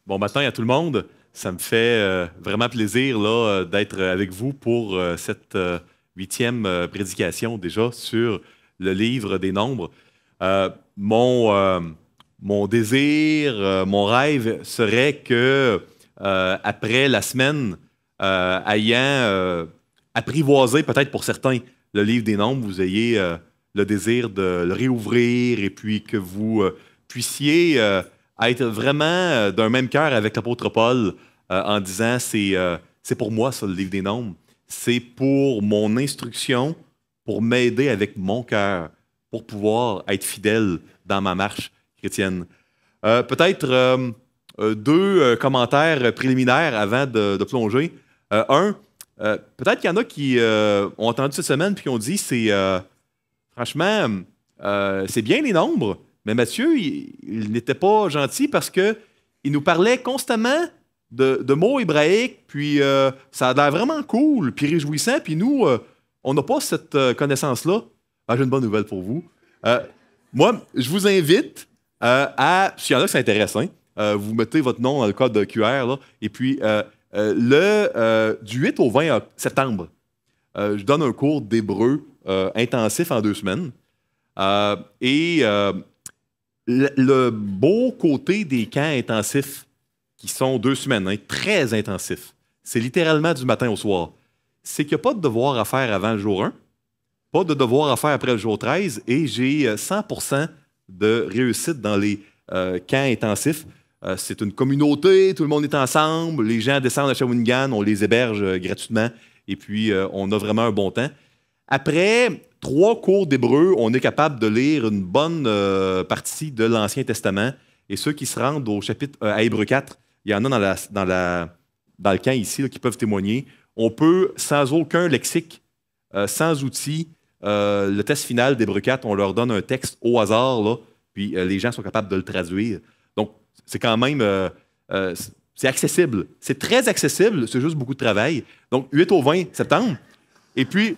Bon matin à tout le monde. Ça me fait vraiment plaisir là, d'être avec vous pour cette huitième prédication déjà sur le livre des Nombres. Euh, mon, euh, mon désir, mon rêve serait que après la semaine, ayant apprivoisé peut-être pour certains le livre des Nombres, vous ayez le désir de le réouvrir et puis que vous puissiez être vraiment d'un même cœur avec l'apôtre Paul en disant c'est pour moi ça le livre des Nombres, c'est pour mon instruction, pour m'aider avec mon cœur, pour pouvoir être fidèle dans ma marche chrétienne. Peut-être deux commentaires préliminaires avant de plonger. Peut-être qu'il y en a qui ont entendu cette semaine puis qui ont dit franchement, c'est bien les nombres, mais Matthieu, il n'était pas gentil parce que il nous parlait constamment de mots hébraïques, puis ça a l'air vraiment cool, puis réjouissant, puis nous, on n'a pas cette connaissance-là. Ah, j'ai une bonne nouvelle pour vous. Euh, Moi, je vous invite s'il y en a qui s'intéressent, hein, vous mettez votre nom dans le code QR, là, et puis du 8 au 20 septembre, je donne un cours d'hébreu intensif en 2 semaines. Le beau côté des camps intensifs, qui sont 2 semaines, hein, très intensifs, c'est littéralement du matin au soir, c'est qu'il n'y a pas de devoir à faire avant le jour 1, pas de devoir à faire après le jour 13, et j'ai 100% de réussite dans les camps intensifs. C'est une communauté, tout le monde est ensemble, les gens descendent à Shawinigan, on les héberge gratuitement, et puis on a vraiment un bon temps. Après 3 cours d'hébreu, on est capable de lire une bonne partie de l'Ancien Testament. Et ceux qui se rendent au chapitre à Hébreu 4, il y en a dans le camp ici là, qui peuvent témoigner. On peut, sans aucun lexique, sans outils, le test final d'Hébreu 4, on leur donne un texte au hasard, là, puis les gens sont capables de le traduire. Donc, c'est quand même c'est accessible. C'est très accessible, c'est juste beaucoup de travail. Donc, 8 au 20 septembre. Et puis,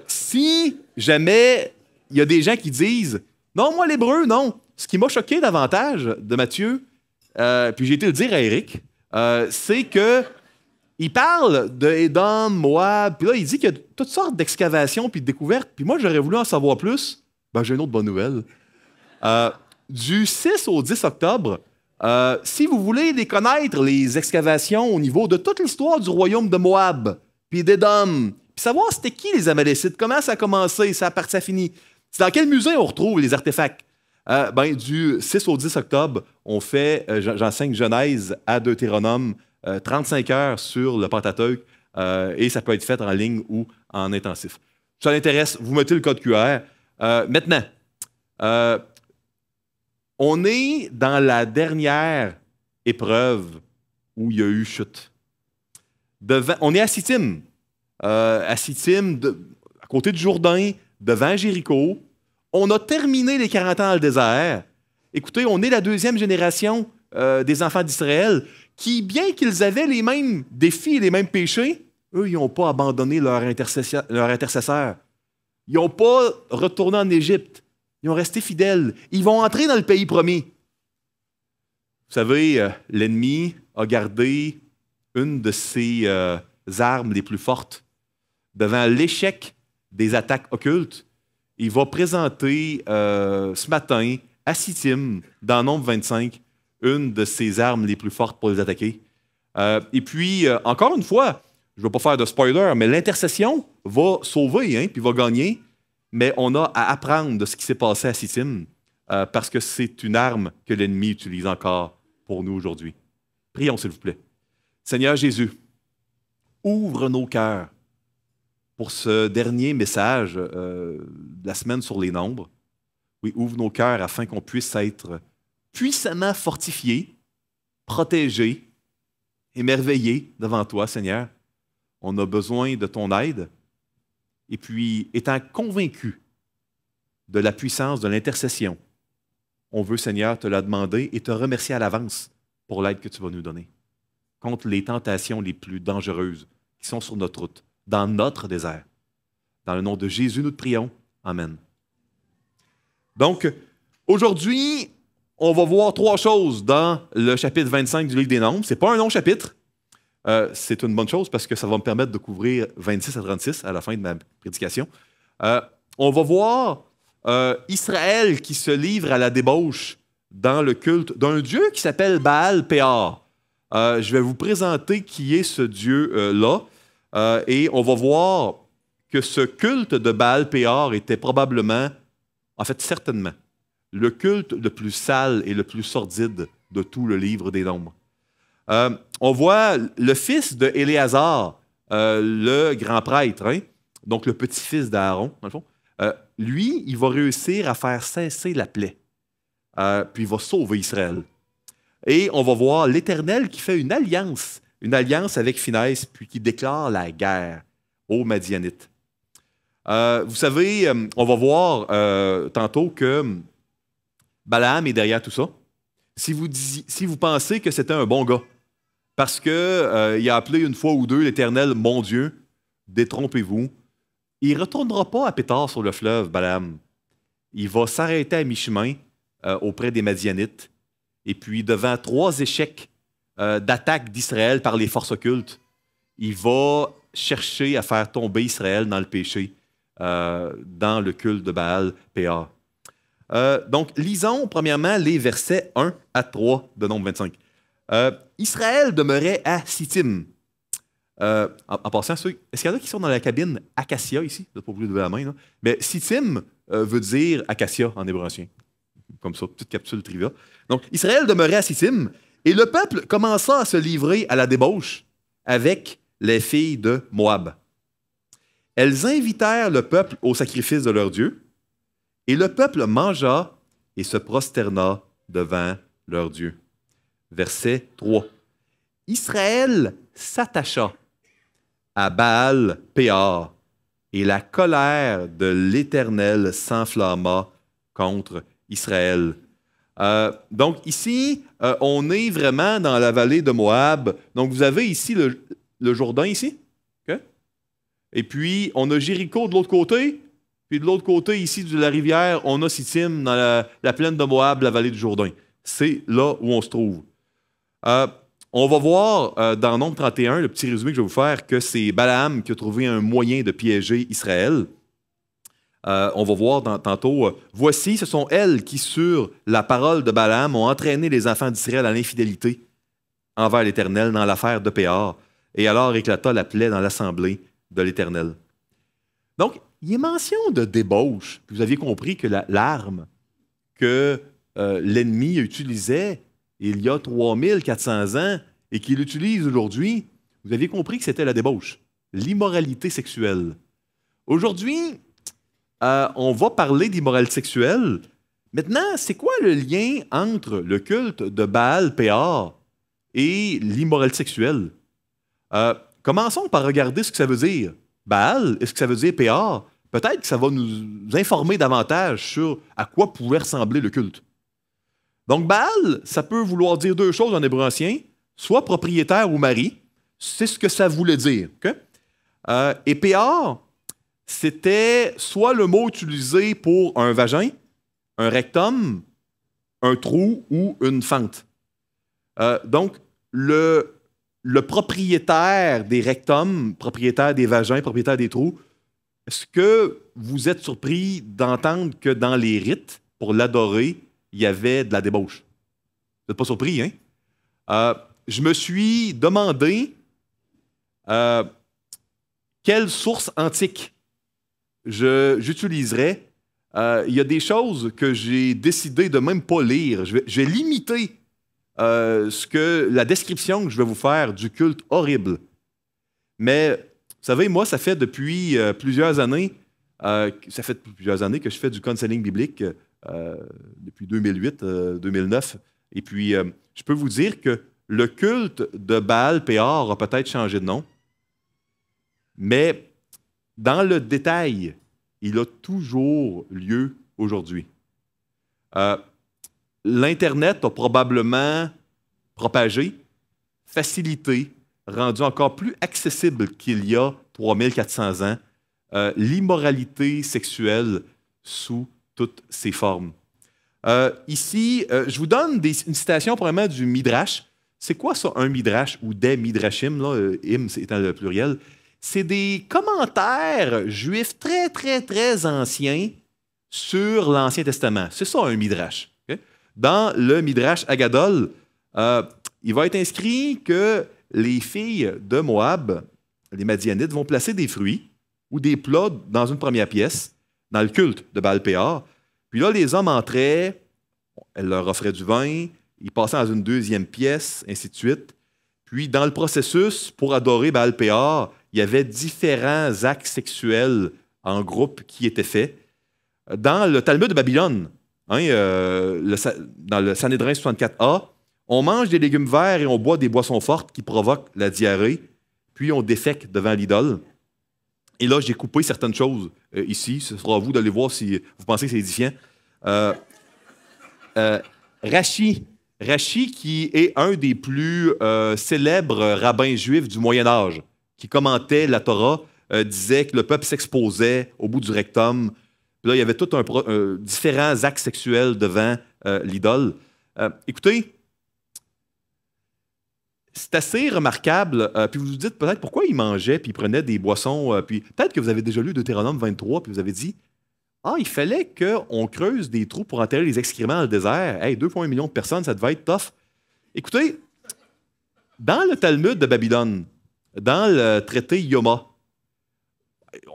si jamais il y a des gens qui disent non, moi, l'hébreu, non. Ce qui m'a choqué davantage de Matthieu, puis j'ai été le dire à Eric, c'est que il parle de Édom, Moab, puis là, il dit qu'il y a toutes sortes d'excavations puis de découvertes, puis moi, j'aurais voulu en savoir plus. Ben, j'ai une autre bonne nouvelle. Du 6 au 10 octobre, si vous voulez les connaître, les excavations au niveau de toute l'histoire du royaume de Moab, puis d'Édom, puis savoir c'était qui les Amalécites, comment ça a commencé, ça a fini, c'est dans quel musée on retrouve les artefacts. Du 6 au 10 octobre, on fait, j'enseigne Genèse à Deutéronome, 35 heures sur le Pentateuque, et ça peut être fait en ligne ou en intensif. Si ça l'intéresse, vous mettez le code QR. Maintenant, on est dans la dernière épreuve où il y a eu chute. On est à Sittim. À Sittim, à côté du Jourdain, devant Jéricho. On a terminé les 40 ans dans le désert. Écoutez, on est la deuxième génération des enfants d'Israël qui, bien qu'ils avaient les mêmes défis et les mêmes péchés, eux, ils n'ont pas abandonné leur intercesseur. Ils n'ont pas retourné en Égypte. Ils ont resté fidèles. Ils vont entrer dans le pays promis. Vous savez, l'ennemi a gardé une de ses armes les plus fortes. Devant l'échec des attaques occultes, il va présenter ce matin à Sittim, dans Nombre 25, une de ses armes les plus fortes pour les attaquer. Et puis, encore une fois, je ne vais pas faire de spoiler, mais l'intercession va sauver, hein, puis va gagner, mais on a à apprendre de ce qui s'est passé à Sittim, parce que c'est une arme que l'ennemi utilise encore pour nous aujourd'hui. Prions, s'il vous plaît. Seigneur Jésus, ouvre nos cœurs pour ce dernier message de la semaine sur les nombres. Oui, ouvre nos cœurs afin qu'on puisse être puissamment fortifiés, protégés, émerveillés devant toi, Seigneur. On a besoin de ton aide. Et puis, étant convaincus de la puissance de l'intercession, on veut, Seigneur, te la demander et te remercier à l'avance pour l'aide que tu vas nous donner contre les tentations les plus dangereuses qui sont sur notre route, dans notre désert. Dans le nom de Jésus, nous te prions. Amen. Donc, aujourd'hui, on va voir trois choses dans le chapitre 25 du livre des Nombres. Ce n'est pas un long chapitre. C'est une bonne chose parce que ça va me permettre de couvrir 26 à 36 à la fin de ma prédication. On va voir Israël qui se livre à la débauche dans le culte d'un dieu qui s'appelle Baal-Péor. Je vais vous présenter qui est ce dieu-là et on va voir que ce culte de Baal-Péor était probablement, en fait certainement, le culte le plus sale et le plus sordide de tout le livre des Nombres. On voit le fils de Éléazar, le grand prêtre, hein, donc le petit-fils d'Aaron, dans le fond. Lui, il va réussir à faire cesser la plaie, puis il va sauver Israël. Et on va voir l'Éternel qui fait une alliance avec Finesse, puis qui déclare la guerre aux Madianites. Vous savez, on va voir tantôt que Balaam est derrière tout ça. Si vous pensez que c'était un bon gars, parce qu'il a appelé une fois ou deux l'Éternel « Mon Dieu », détrompez-vous, il ne retournera pas à Pétard sur le fleuve, Balaam. Il va s'arrêter à mi-chemin auprès des Madianites, et puis devant 3 échecs d'attaque d'Israël par les forces occultes, il va chercher à faire tomber Israël dans le péché, dans le culte de Baal-Péor. Donc, lisons premièrement les versets 1 à 3 de Nombre 25. Israël demeurait à Sittim. En passant, est-ce qu'il y en a qui sont dans la cabine Acacia ici? Vous n'êtes pas obligé de lever la main. Là. Mais Sittim veut dire Acacia en hébreu ancien. Comme ça, petite capsule trivia. Donc, Israël demeurait à Sittim et le peuple commença à se livrer à la débauche avec les filles de Moab. Elles invitèrent le peuple au sacrifice de leur Dieu et le peuple mangea et se prosterna devant leur Dieu. Verset 3. Israël s'attacha à Baal-Péor et la colère de l'Éternel s'enflamma contre Israël. Donc ici, on est vraiment dans la vallée de Moab. Donc vous avez ici le Jourdain ici. Okay? Et puis on a Jéricho de l'autre côté. Puis de l'autre côté, ici, de la rivière, on a Sittim dans la plaine de Moab, la vallée du Jourdain. C'est là où on se trouve. On va voir dans Nombre 31, le petit résumé que je vais vous faire, que c'est Balaam qui a trouvé un moyen de piéger Israël. On va voir tantôt, voici, ce sont elles qui, sur la parole de Balaam, ont entraîné les enfants d'Israël à l'infidélité envers l'Éternel dans l'affaire de Péor. Et alors éclata la plaie dans l'assemblée de l'Éternel. Donc, il est mention de débauche. Vous aviez compris que l'arme que l'ennemi utilisait il y a 3400 ans et qu'il utilise aujourd'hui, vous aviez compris que c'était la débauche, l'immoralité sexuelle. Aujourd'hui, on va parler d'immoralité sexuelle. Maintenant, c'est quoi le lien entre le culte de Baal-Péor et l'immoralité sexuelle? Commençons par regarder ce que ça veut dire. Baal, est-ce que ça veut dire Péor? Peut-être que ça va nous informer davantage sur à quoi pouvait ressembler le culte. Donc, Baal, ça peut vouloir dire 2 choses en hébreu ancien, soit propriétaire ou mari. C'est ce que ça voulait dire. Okay? Et Péor, c'était soit le mot utilisé pour un vagin, un rectum, un trou ou une fente. Donc, le propriétaire des rectums, propriétaire des vagins, propriétaire des trous, est-ce que vous êtes surpris d'entendre que dans les rites, pour l'adorer, il y avait de la débauche? Vous n'êtes pas surpris, hein? Je me suis demandé quelle source antique j'utiliserais. Il y a des choses que j'ai décidé de même pas lire. Je vais limiter la description que je vais vous faire du culte horrible. Mais, vous savez, moi, ça fait depuis plusieurs années que je fais du counseling biblique, depuis 2008-2009. Et puis, je peux vous dire que le culte de Baal-Péor a peut-être changé de nom, mais dans le détail, il a toujours lieu aujourd'hui. L'Internet a probablement propagé, facilité, rendu encore plus accessible qu'il y a 3400 ans, l'immoralité sexuelle sous toutes ses formes. Ici, je vous donne une citation probablement du Midrash. C'est quoi ça, un Midrash ou des Midrashim, là, im étant le pluriel? C'est des commentaires juifs très, très, très anciens sur l'Ancien Testament. C'est ça, un Midrash. Okay? Dans le Midrash Agadol, il va être inscrit que les filles de Moab, les Madianites, vont placer des fruits ou des plats dans une première pièce, dans le culte de Baal-Péor. Puis là, les hommes entraient, elles leur offraient du vin, ils passaient dans une deuxième pièce, ainsi de suite. Puis, dans le processus, pour adorer Baal-Péor, il y avait différents actes sexuels en groupe qui étaient faits. Dans le Talmud de Babylone, dans le Sanhédrin 64a, on mange des légumes verts et on boit des boissons fortes qui provoquent la diarrhée, puis on défèque devant l'idole. Et là, j'ai coupé certaines choses ici. Ce sera à vous d'aller voir si vous pensez que c'est édifiant. Rashi, qui est un des plus célèbres rabbins juifs du Moyen Âge, qui commentait la Torah, disait que le peuple s'exposait au bout du rectum. Puis là, il y avait tout différents actes sexuels devant l'idole. Écoutez, c'est assez remarquable. Puis vous vous dites peut-être pourquoi il mangeait puis il prenait des boissons. Puis peut-être que vous avez déjà lu Deutéronome 23 puis vous avez dit il fallait qu'on creuse des trous pour enterrer les excréments dans le désert. Hey, 2,1 millions de personnes, ça devait être tough. Écoutez, dans le Talmud de Babylone, dans le traité Yoma,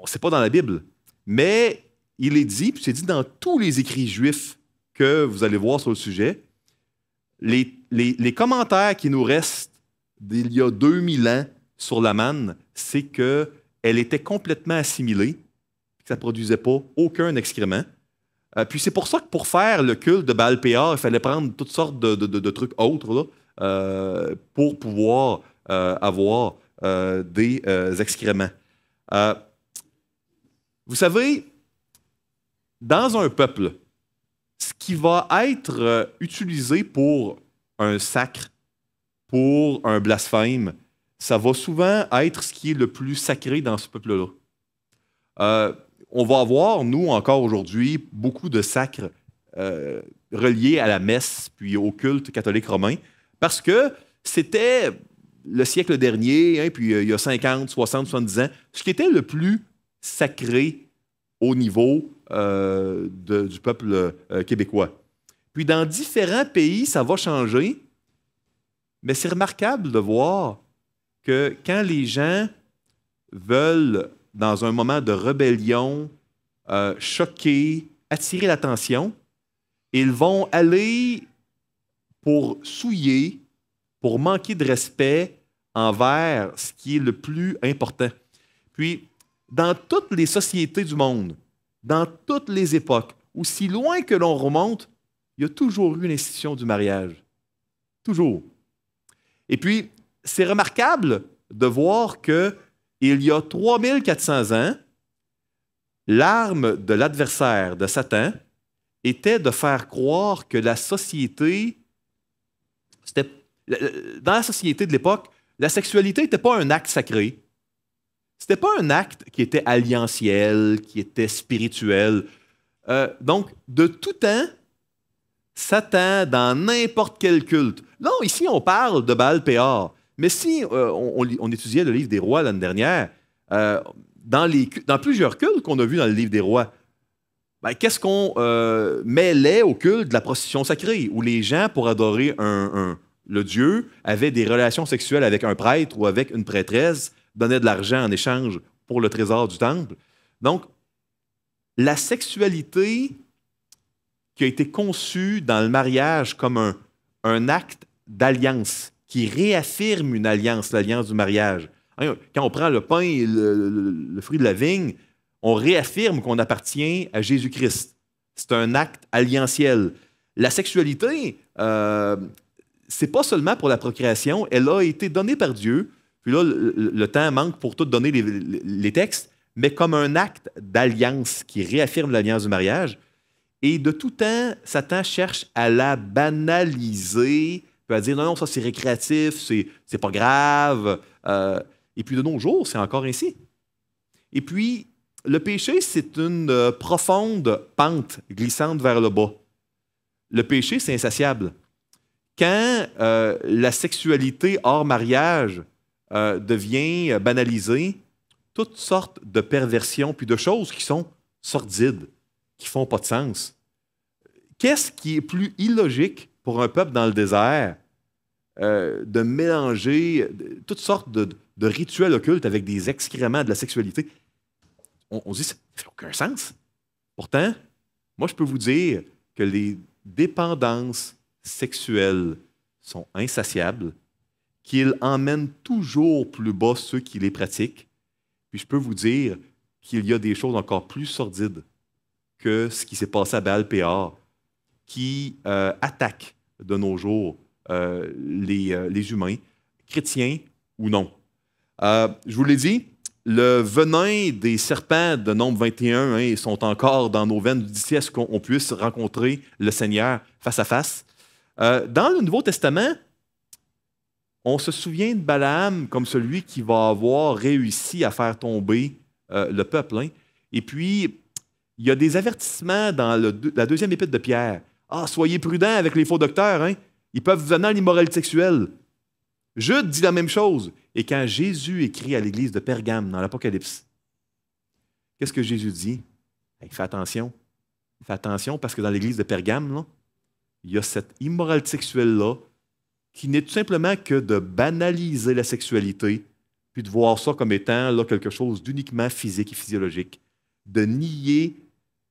c'est pas dans la Bible, mais il est dit, puis c'est dit dans tous les écrits juifs que vous allez voir sur le sujet, les commentaires qui nous restent d'il y a 2000 ans sur la manne, c'est qu'elle était complètement assimilée, que ça ne produisait pas aucun excrément. Puis c'est pour ça que pour faire le culte de Baal-Péor, il fallait prendre toutes sortes de trucs autres là, pour pouvoir avoir des excréments. Vous savez, dans un peuple, ce qui va être utilisé pour un sacre, pour un blasphème, ça va souvent être ce qui est le plus sacré dans ce peuple-là. On va avoir, nous, encore aujourd'hui, beaucoup de sacres reliés à la messe puis au culte catholique romain, parce que c'était le siècle dernier, puis il y a 50, 60, 70 ans, ce qui était le plus sacré au niveau du peuple québécois. Puis dans différents pays, ça va changer, mais c'est remarquable de voir que quand les gens veulent, dans un moment de rébellion, choquer, attirer l'attention, ils vont aller pour souiller, pour manquer de respect envers ce qui est le plus important. Puis, dans toutes les sociétés du monde, dans toutes les époques, aussi loin que l'on remonte, il y a toujours eu l'institution du mariage. Toujours. Et puis, c'est remarquable de voir qu'il y a 3400 ans, l'arme de l'adversaire de Satan était de faire croire que la société, dans la société de l'époque, la sexualité n'était pas un acte sacré. C'était pas un acte qui était alliantiel, qui était spirituel. Donc, de tout temps, Satan, dans n'importe quel culte. Non, ici, on parle de Baal-Péor. Mais si on étudiait le livre des rois l'année dernière, dans plusieurs cultes qu'on a vus dans le livre des rois, ben, qu'est-ce qu'on mêlait au culte de la prostitution sacrée, où les gens, pour adorer le dieu, avaient des relations sexuelles avec un prêtre ou avec une prêtresse, donnaient de l'argent en échange pour le trésor du temple. Donc, la sexualité qui a été conçue dans le mariage comme un acte d'alliance, qui réaffirme une alliance, l'alliance du mariage. Hein, quand on prend le pain et le fruit de la vigne, on réaffirme qu'on appartient à Jésus-Christ. C'est un acte alliantiel. La sexualité, c'est pas seulement pour la procréation, elle a été donnée par Dieu. Puis là, le temps manque pour tout donner les textes, mais comme un acte d'alliance qui réaffirme l'alliance du mariage. Et de tout temps, Satan cherche à la banaliser, puis à dire non, ça c'est récréatif, c'est pas grave. Et puis de nos jours, c'est encore ainsi. Et puis, le péché, c'est une profonde pente glissante vers le bas. le péché, c'est insatiable. Quand la sexualité hors mariage devient banalisée, toutes sortes de perversions puis de choses qui sont sordides, qui font pas de sens. Qu'est-ce qui est plus illogique pour un peuple dans le désert de mélanger toutes sortes de rituels occultes avec des excréments de la sexualité? On se dit, ça n'a aucun sens. Pourtant, moi, je peux vous dire que les dépendances sexuelles sont insatiables, qu'ils emmènent toujours plus bas ceux qui les pratiquent. Puis je peux vous dire qu'il y a des choses encore plus sordides que ce qui s'est passé à Baal-Péor, qui attaquent de nos jours les humains, chrétiens ou non. Je vous l'ai dit, le venin des serpents de Nombre 21 sont encore dans nos veines d'ici à ce qu'on puisse rencontrer le Seigneur face à face. Dans le Nouveau Testament, on se souvient de Balaam comme celui qui va avoir réussi à faire tomber le peuple. Et puis, il y a des avertissements dans la deuxième épître de Pierre. « Ah, soyez prudents avec les faux docteurs, ils peuvent vous amener à l'immoralité sexuelle. » Jude dit la même chose. Et quand Jésus écrit à l'église de Pergame dans l'Apocalypse, qu'est-ce que Jésus dit? Hey, fais attention. Fais attention parce que dans l'église de Pergame, là, il y a cette immoralité sexuelle-là qui n'est tout simplement que de banaliser la sexualité puis de voir ça comme étant là, quelque chose d'uniquement physique et physiologique, de nier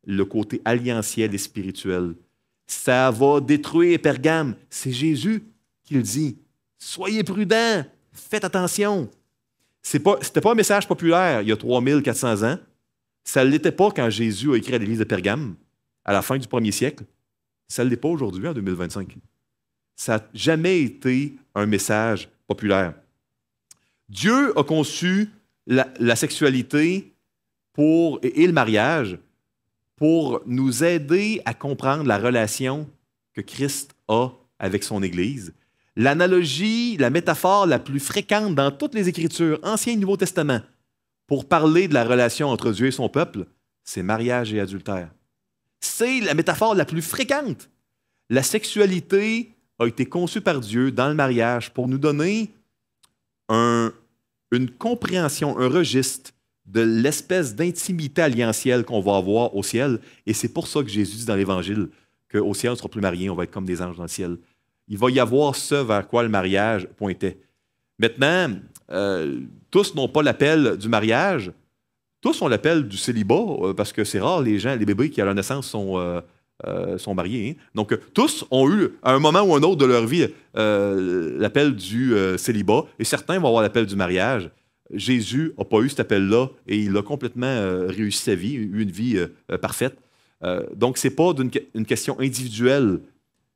le côté alliantiel et spirituel. Ça va détruire Pergame. C'est Jésus qui le dit. Soyez prudents, faites attention. Ce n'était pas un message populaire il y a 3400 ans. Ça ne l'était pas quand Jésus a écrit à l'église de Pergame, à la fin du 1er siècle. Ça ne l'est pas aujourd'hui, en 2025. Ça n'a jamais été un message populaire. Dieu a conçu la sexualité et le mariage pour nous aider à comprendre la relation que Christ a avec son Église. L'analogie, la métaphore la plus fréquente dans toutes les Écritures, Ancien et Nouveau Testament, pour parler de la relation entre Dieu et son peuple, c'est mariage et adultère. C'est la métaphore la plus fréquente. La sexualité a été conçue par Dieu dans le mariage pour nous donner une compréhension, un registre de l'espèce d'intimité alliantielle qu'on va avoir au ciel. Et c'est pour ça que Jésus dit dans l'Évangile qu'au ciel, on ne sera plus mariés, on va être comme des anges dans le ciel. Il va y avoir ce vers quoi le mariage pointait. Maintenant, tous n'ont pas l'appel du mariage. Tous ont l'appel du célibat, parce que c'est rare, les bébés qui à leur naissance sont mariés. Donc, tous ont eu, à un moment ou un autre de leur vie, l'appel du célibat, et certains vont avoir l'appel du mariage. Jésus n'a pas eu cet appel-là, et il a complètement réussi sa vie, eu une vie parfaite. Donc, ce n'est pas une question individuelle,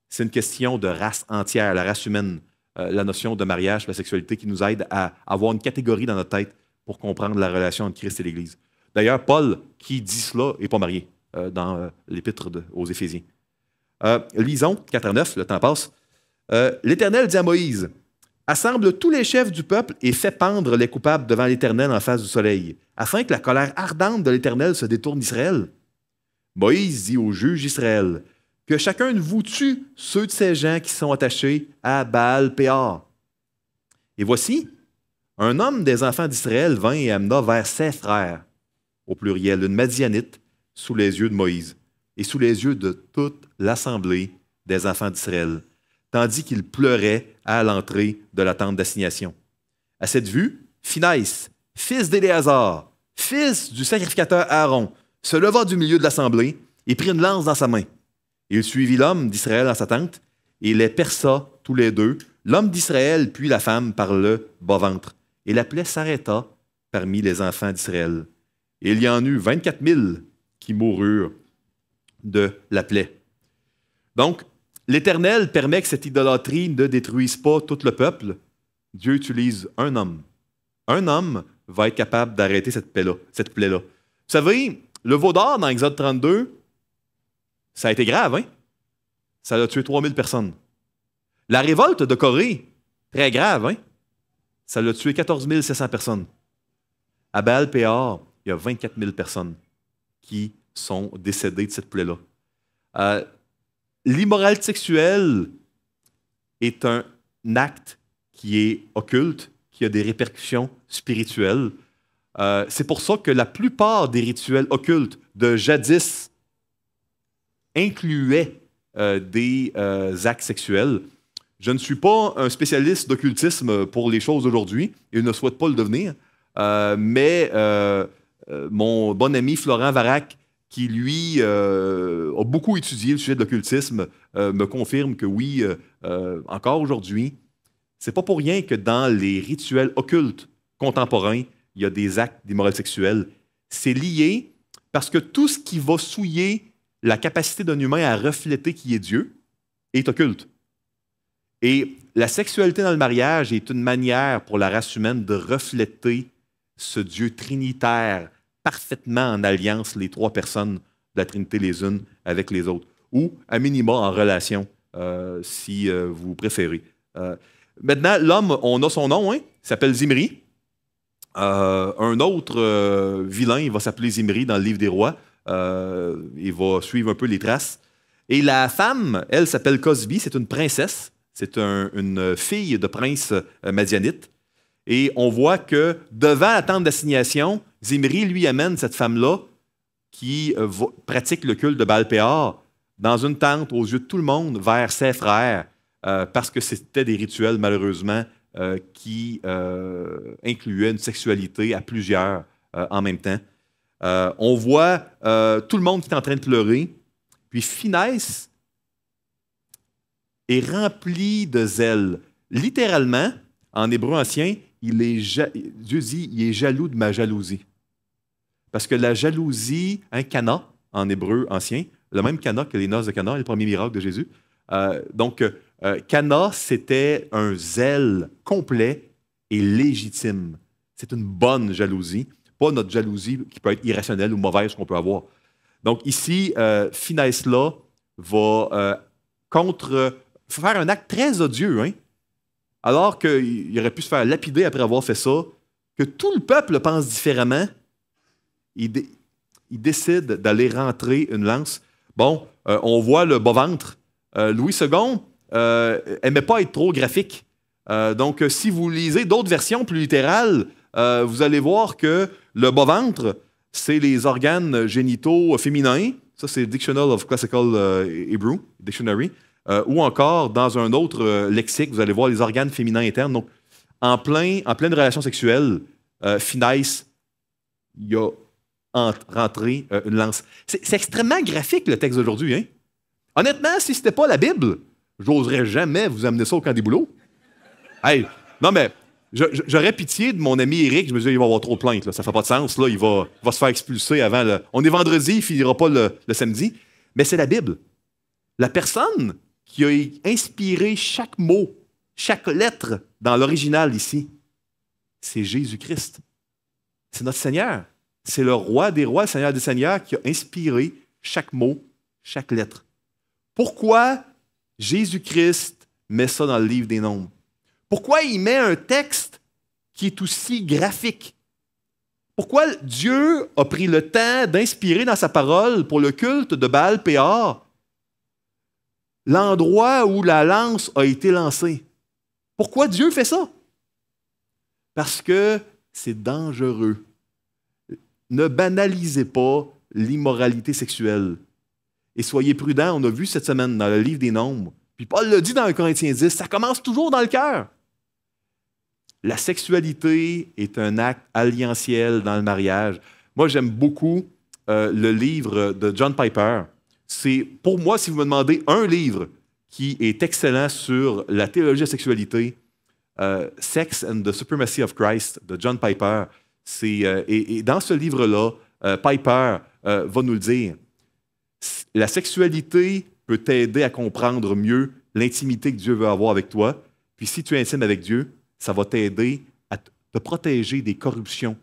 c'est une question de race entière, la race humaine, la notion de mariage, la sexualité qui nous aide à avoir une catégorie dans notre tête pour comprendre la relation entre Christ et l'Église. D'ailleurs, Paul, qui dit cela, n'est pas marié dans l'Épître aux Éphésiens. Lisons, 4-9, le temps passe. L'Éternel dit à Moïse, « Assemble tous les chefs du peuple et fais pendre les coupables devant l'Éternel en face du soleil, afin que la colère ardente de l'Éternel se détourne d'Israël. » Moïse dit aux juges d'Israël, « Que chacun de vous tue ceux de ces gens qui sont attachés à Baal-Péor. » Et voici, un homme des enfants d'Israël vint et amena vers ses frères, au pluriel, une Madianite, sous les yeux de Moïse et sous les yeux de toute l'assemblée des enfants d'Israël, tandis qu'il pleurait à l'entrée de la tente d'assignation. À cette vue, Finès, fils d'Éléazar, fils du sacrificateur Aaron, se leva du milieu de l'assemblée et prit une lance dans sa main. Il suivit l'homme d'Israël dans sa tente et les perça tous les deux, l'homme d'Israël puis la femme par le bas-ventre. Et la plaie s'arrêta parmi les enfants d'Israël. Et il y en eut 24 000 qui moururent de la plaie. Donc, l'Éternel permet que cette idolâtrie ne détruise pas tout le peuple. Dieu utilise un homme. Un homme va être capable d'arrêter cette plaie-là. Vous savez, le veau d'or dans Exode 32, ça a été grave, hein? Ça a tué 3000 personnes. La révolte de Corée, très grave, hein? Ça a tué 14 700 personnes. À Baal-Péor, il y a 24 000 personnes qui sont décédées de cette plaie-là. l'immoralité sexuelle est un acte qui est occulte, qui a des répercussions spirituelles. C'est pour ça que la plupart des rituels occultes de jadis incluaient des actes sexuels. Je ne suis pas un spécialiste d'occultisme pour les choses d'aujourd'hui et ne souhaite pas le devenir, mais mon bon ami Florent Varac, qui lui a beaucoup étudié le sujet de l'occultisme, me confirme que oui, encore aujourd'hui, c'est pas pour rien que dans les rituels occultes contemporains, il y a des actes d'immoralité sexuelle. C'est lié parce que tout ce qui va souiller la capacité d'un humain à refléter qui est Dieu est occulte. Et la sexualité dans le mariage est une manière pour la race humaine de refléter ce Dieu trinitaire parfaitement en alliance, les trois personnes de la Trinité les unes avec les autres, ou à minima en relation, si vous préférez. Maintenant, l'homme, on a son nom, hein, il s'appelle Zimri. Un autre vilain, il va s'appeler Zimri dans le livre des rois. Il va suivre un peu les traces. Et la femme, elle s'appelle Cosbi, c'est une princesse. C'est une fille de prince madianite. Et on voit que devant la tente d'assignation, Zimri lui amène cette femme-là qui pratique le culte de Baal-Péor dans une tente aux yeux de tout le monde vers ses frères, parce que c'était des rituels, malheureusement, qui incluaient une sexualité à plusieurs en même temps. On voit tout le monde qui est en train de pleurer, puis Finesse est rempli de zèle. Littéralement, en hébreu ancien, Dieu dit, il est jaloux de ma jalousie. Parce que la jalousie, un Cana, en hébreu ancien, le même Cana que les noces de Cana, le premier miracle de Jésus. Cana, c'était un zèle complet et légitime. C'est une bonne jalousie, pas notre jalousie qui peut être irrationnelle ou mauvaise qu'on peut avoir. Donc ici, Finesse-là va faire un acte très odieux, hein? Alors qu'il aurait pu se faire lapider après avoir fait ça, que tout le peuple pense différemment, il décide d'aller rentrer une lance. Bon, on voit le bas-ventre. Louis II n'aimait pas être trop graphique. Donc, si vous lisez d'autres versions plus littérales, vous allez voir que le bas-ventre, c'est les organes génitaux féminins. Ça, c'est Dictionary of Classical Hebrew, Dictionary. Ou encore, dans un autre lexique, vous allez voir les organes féminins internes. Donc, en pleine relation sexuelle, Finesse, il a rentré une lance. C'est extrêmement graphique, le texte d'aujourd'hui. Hein? Honnêtement, si ce n'était pas la Bible, j'oserais jamais vous amener ça au camp des boulots. Hey, non, mais j'aurais pitié de mon ami Eric. Je me disais, il va avoir trop de plaintes. Là. Ça ne fait pas de sens. Là. Il va se faire expulser avant. On est vendredi, il ne finira pas le samedi. Mais c'est la Bible. La personne qui a inspiré chaque mot, chaque lettre dans l'original ici, c'est Jésus-Christ. C'est notre Seigneur. C'est le roi des rois, le Seigneur des seigneurs qui a inspiré chaque mot, chaque lettre. Pourquoi Jésus-Christ met ça dans le livre des Nombres? Pourquoi il met un texte qui est aussi graphique? Pourquoi Dieu a pris le temps d'inspirer dans sa parole pour le culte de Baal-Péor l'endroit où la lance a été lancée? Pourquoi Dieu fait ça? Parce que c'est dangereux. Ne banalisez pas l'immoralité sexuelle. Et soyez prudents, on a vu cette semaine dans le livre des Nombres, puis Paul le dit dans 1 Corinthiens 10, ça commence toujours dans le cœur. La sexualité est un acte alliantiel dans le mariage. Moi, j'aime beaucoup le livre de John Piper. C'est, pour moi, si vous me demandez un livre qui est excellent sur la théologie de la sexualité, Sex and the Supremacy of Christ de John Piper, et dans ce livre-là, Piper va nous le dire. La sexualité peut t'aider à comprendre mieux l'intimité que Dieu veut avoir avec toi. Puis si tu es intime avec Dieu, ça va t'aider à te protéger des corruptions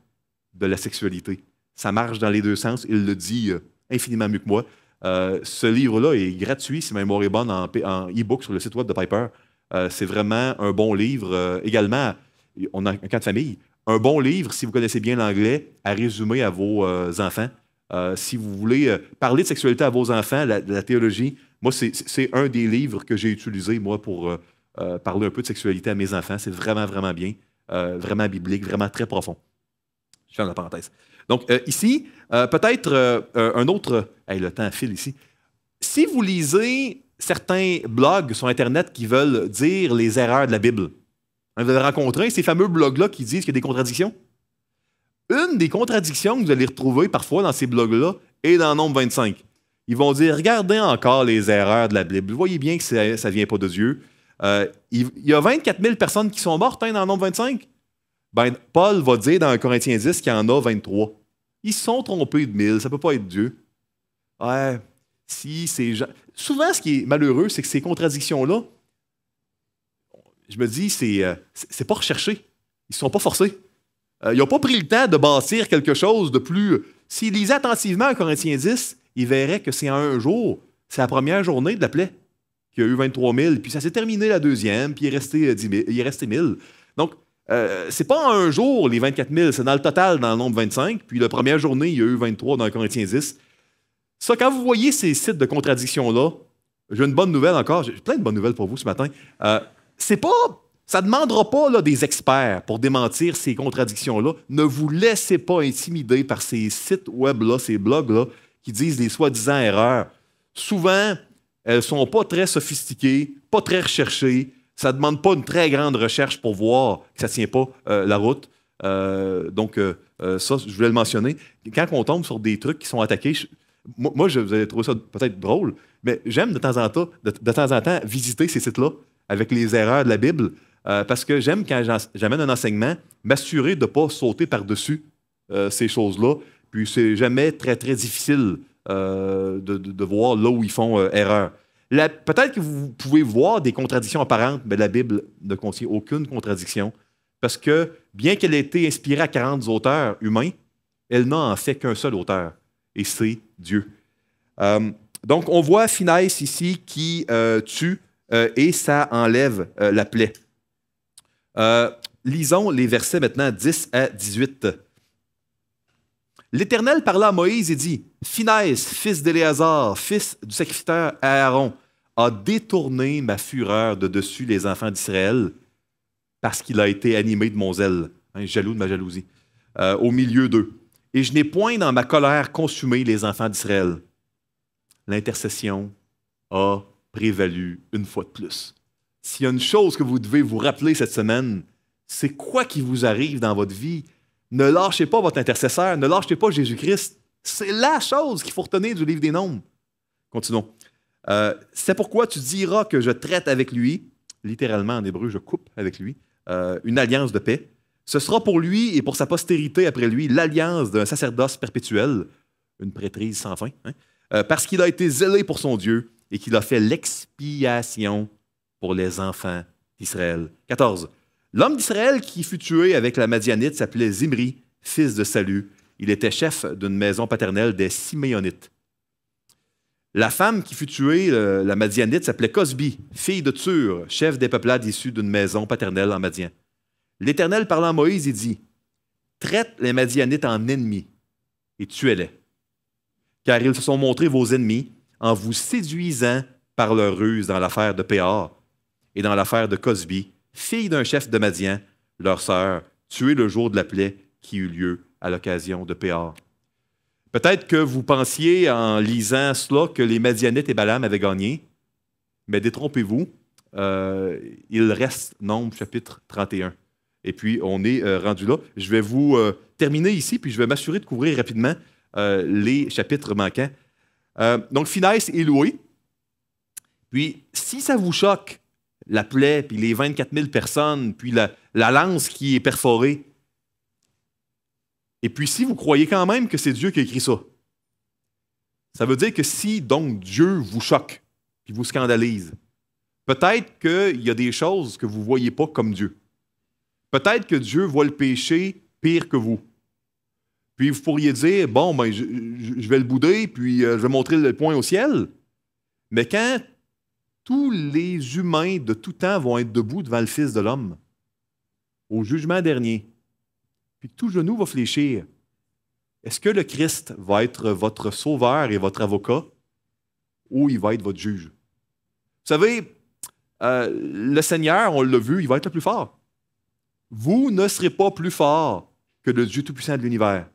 de la sexualité. Ça marche dans les deux sens. Il le dit infiniment mieux que moi. Ce livre-là est gratuit, si ma mémoire est bonne, en e-book sur le site web de Piper. C'est vraiment un bon livre. Également, on a un cas de famille. Un bon livre, si vous connaissez bien l'anglais, à résumer à vos enfants. Si vous voulez parler de sexualité à vos enfants, la théologie Moi, c'est un des livres que j'ai utilisé, moi, pour parler un peu de sexualité à mes enfants. C'est vraiment, vraiment bien, vraiment biblique, vraiment très profond. Je ferme la parenthèse. Donc, ici, peut-être un autre... Hey, le temps file ici. Si vous lisez certains blogs sur Internet qui veulent dire les erreurs de la Bible, vous avez rencontré ces fameux blogs-là qui disent qu'il y a des contradictions? Une des contradictions que vous allez retrouver parfois dans ces blogs-là est dans Nombre 25. Ils vont dire, regardez encore les erreurs de la Bible. Vous voyez bien que ça ne vient pas de Dieu. Il y a 24 000 personnes qui sont mortes dans Nombre 25. Ben, Paul va dire dans 1 Corinthiens 10 qu'il y en a 23. Ils se sont trompés de 1000, ça ne peut pas être Dieu. Ouais, si ces gens... Souvent, ce qui est malheureux, c'est que ces contradictions-là, je me dis, c'est pas recherché. Ils ne sont pas forcés. Ils n'ont pas pris le temps de bâtir quelque chose de plus... S'ils lisaient attentivement 1 Corinthiens 10, ils verraient que c'est en un jour, c'est la première journée de la plaie, qu'il y a eu 23 000, puis ça s'est terminé la deuxième, puis il est resté 10 000, il est resté 1000. Donc, c'est pas en un jour, les 24 000, c'est dans le total, dans le nombre 25, puis la première journée, il y a eu 23 dans 1 Corinthiens 10. Ça, quand vous voyez ces sites de contradiction-là, j'ai une bonne nouvelle encore, j'ai plein de bonnes nouvelles pour vous ce matin. Ça ne demandera pas là, des experts pour démentir ces contradictions-là. Ne vous laissez pas intimider par ces sites web-là, ces blogs-là, qui disent des soi-disant erreurs. Souvent, elles ne sont pas très sophistiquées, pas très recherchées. Ça ne demande pas une très grande recherche pour voir que ça ne tient pas la route. Donc, ça, je voulais le mentionner. Quand on tombe sur des trucs qui sont attaqués, moi, vous allez trouver ça peut-être drôle, mais j'aime de temps en temps visiter ces sites-là avec les erreurs de la Bible, parce que j'aime, quand j'amène un enseignement, m'assurer de ne pas sauter par-dessus ces choses-là. Puis c'est jamais très, très difficile de voir là où ils font erreur. Peut-être que vous pouvez voir des contradictions apparentes, mais la Bible ne contient aucune contradiction, parce que, bien qu'elle ait été inspirée à 40 auteurs humains, elle n'a en fait qu'un seul auteur, et c'est Dieu. Donc, on voit Finesse ici qui tue, et ça enlève la plaie. Lisons les versets maintenant 10 à 18. L'Éternel parla à Moïse et dit, « Finesse, fils d'Éléazar, fils du sacrificateur Aaron, a détourné ma fureur de dessus les enfants d'Israël parce qu'il a été animé de mon zèle, jaloux de ma jalousie, au milieu d'eux. Et je n'ai point dans ma colère consumé les enfants d'Israël. » L'intercession a prévalu une fois de plus. S'il y a une chose que vous devez vous rappeler cette semaine, c'est quoi qui vous arrive dans votre vie. Ne lâchez pas votre intercesseur, ne lâchez pas Jésus-Christ. C'est la chose qu'il faut retenir du livre des Nombres. Continuons. C'est pourquoi tu diras que je traite avec lui, littéralement en hébreu, je coupe avec lui, une alliance de paix. Ce sera pour lui et pour sa postérité après lui l'alliance d'un sacerdoce perpétuel, une prêtrise sans fin, parce qu'il a été zélé pour son Dieu et qu'il a fait l'expiation pour les enfants d'Israël. 14. L'homme d'Israël qui fut tué avec la Madianite s'appelait Zimri, fils de Salu. Il était chef d'une maison paternelle des Siméonites. La femme qui fut tuée, la Madianite, s'appelait Cosbi, fille de Tur, chef des peuplades issus d'une maison paternelle en Madian. L'Éternel parla à Moïse et dit, « Traite les Madianites en ennemis et tuez-les, car ils se sont montrés vos ennemis en vous séduisant par leur ruse dans l'affaire de Péor et dans l'affaire de Cosbi, fille d'un chef de Madian, leur sœur, tuée le jour de la plaie qui eut lieu à l'occasion de Péor. » Peut-être que vous pensiez en lisant cela que les Madianites et Balaam avaient gagné, mais détrompez-vous, il reste Nombre chapitre 31. Et puis, on est rendu là. Je vais vous terminer ici, puis je vais m'assurer de couvrir rapidement les chapitres manquants. Donc, Finesse est loué. Puis, si ça vous choque, la plaie, puis les 24 000 personnes, puis la lance qui est perforée, et puis si vous croyez quand même que c'est Dieu qui a écrit ça, ça veut dire que si, donc, Dieu vous choque, puis vous scandalise, peut-être qu'il y a des choses que vous ne voyez pas comme Dieu. Peut-être que Dieu voit le péché pire que vous. Puis vous pourriez dire, bon, ben, je vais le bouder, puis je vais montrer le point au ciel. Mais quand tous les humains de tout temps vont être debout devant le Fils de l'homme, au jugement dernier, puis que tout genou va fléchir, est-ce que le Christ va être votre sauveur et votre avocat? ou il va être votre juge. Vous savez, le Seigneur, on l'a vu, il va être le plus fort. Vous ne serez pas plus fort que le Dieu Tout-Puissant de l'univers.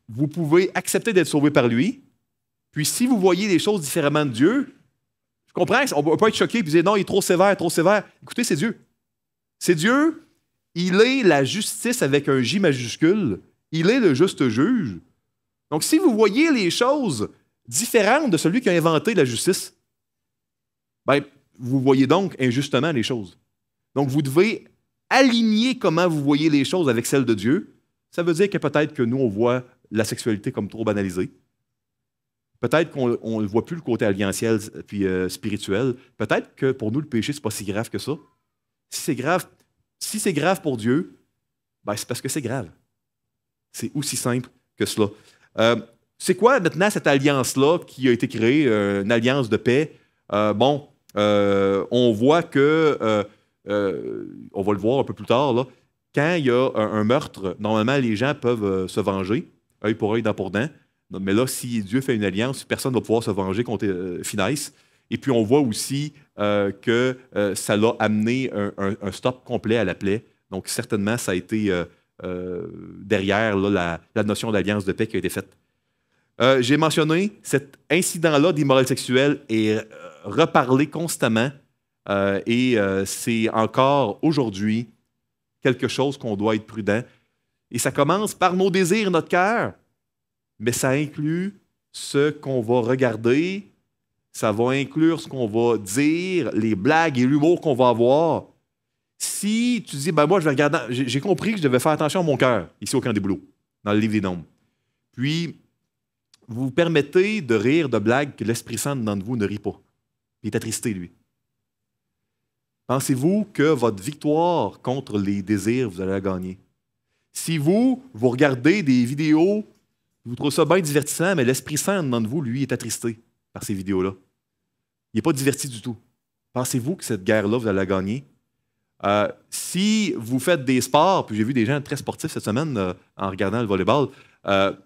Vous pouvez accepter d'être sauvé par lui, puis si vous voyez les choses différemment de Dieu, je comprends, on ne peut pas être choqué et dire non, il est trop sévère, trop sévère. Écoutez, c'est Dieu. C'est Dieu, il est la justice avec un J majuscule, il est le juste juge. Donc, si vous voyez les choses différentes de celui qui a inventé la justice, ben, vous voyez donc injustement les choses. Donc, vous devez aligner comment vous voyez les choses avec celles de Dieu. Ça veut dire que peut-être que nous, on voit la sexualité comme trop banalisée. Peut-être qu'on ne voit plus le côté alliantiel puis spirituel. Peut-être que pour nous, le péché, c'est pas si grave que ça. Si c'est grave pour Dieu, ben, c'est parce que c'est grave. C'est aussi simple que cela. C'est quoi maintenant cette alliance-là qui a été créée, une alliance de paix? On voit que, on va le voir un peu plus tard, là, quand il y a un meurtre, normalement, les gens peuvent se venger, œil pour œil, dent pour dent. Mais là, si Dieu fait une alliance, personne ne va pouvoir se venger contre Finesse. Et puis, on voit aussi que ça l'a amené un stop complet à la plaie. Donc, certainement, ça a été derrière là, la notion d'alliance de paix qui a été faite. J'ai mentionné cet incident-là d'immoralité sexuelle est reparlé constamment et c'est encore aujourd'hui quelque chose qu'on doit être prudent. Et ça commence par nos désirs, notre cœur, mais ça inclut ce qu'on va regarder, ça va inclure ce qu'on va dire, les blagues et l'humour qu'on va avoir. Si tu dis, ben moi, je vais regarder, j'ai compris que je devais faire attention à mon cœur, ici au Camp des Bouleaux, dans le livre des Nombres. Puis, vous vous permettez de rire de blagues que l'Esprit Saint dedans de vous ne rit pas. Il est attristé, lui. Pensez-vous que votre victoire contre les désirs, vous allez la gagner? Si vous regardez des vidéos, vous trouvez ça bien divertissant, mais l'Esprit Saint dedans de vous, lui, est attristé par ces vidéos-là. Il n'est pas diverti du tout. Pensez-vous que cette guerre-là, vous allez la gagner? Si vous faites des sports, puis j'ai vu des gens très sportifs cette semaine en regardant le volleyball,